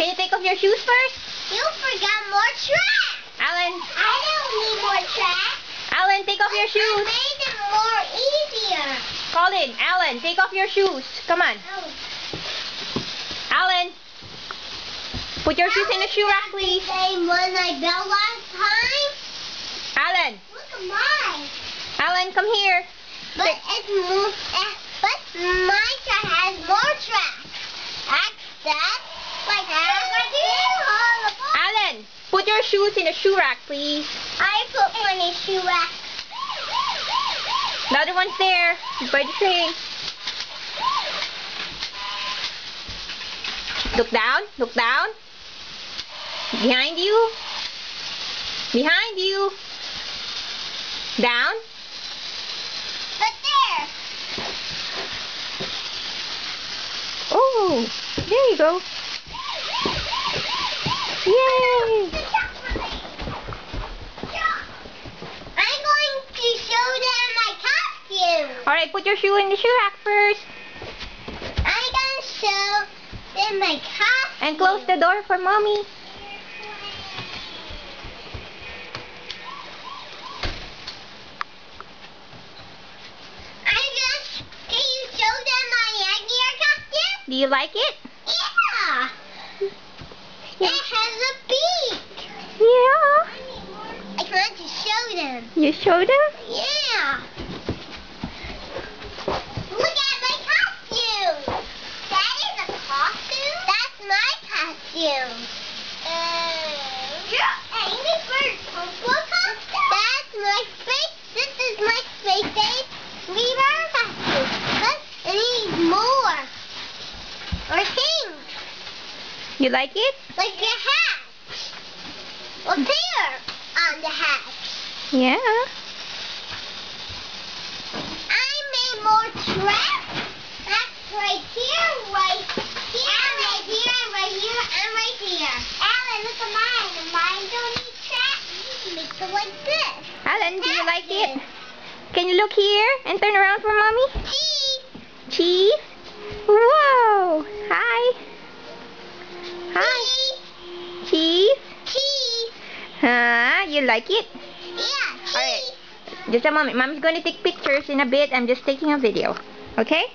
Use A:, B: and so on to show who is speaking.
A: Can you take off your shoes first?
B: You forgot more track.
A: Alan.
B: I don't need more track.
A: Alan, take off your
B: I
A: shoes.
B: made it more easier.
A: Colin, Alan, take off your shoes. Come on.
B: Oh.
A: Alan. Put your shoes in the shoe rack, please.
B: Same one I built last time.
A: Alan.
B: Look at mine.
A: Alan, come here.
B: But it's more. But my track has more track. That's like
A: Alan, put your shoes in the shoe rack, please.
B: I put one in shoe rack.
A: The other one's there, by the train. Look down, look down. Behind you. Behind you. Down.
B: But there.
A: Oh, there you go. Yay!
B: I'm going to show them my costume.
A: Alright, put your shoe in the shoe rack first.
B: I'm going to show them my costume.
A: And close the door for mommy.
B: Can you show them my Agnear costume?
A: Do you like it?
B: Yeah.
A: Yeah.
B: It has a beak.
A: Yeah.
B: I want to show them.
A: You showed them?
B: Yeah. Look at my costume. That is a costume? That's my costume. Angry Bird purple costume? That's my space. This is my space age Weaver costume. But it needs more. Or things.
A: You like it?
B: Like a hat. Or hair on the hat.
A: Yeah.
B: I made more tracks. That's right here, right here, and right here, and right here, and right here. Alan, look at mine. And mine don't need tracks. You make it like this.
A: Alan, do you like it? Can you look here and turn around for mommy?
B: Cheese.
A: Cheese? Whoa! Hi. Hi. Cheese?
B: Cheese.
A: Huh? You like it?
B: Yeah, cheese.
A: Alright. Just a moment. Mommy's going to take pictures in a bit. I'm just taking a video. Okay?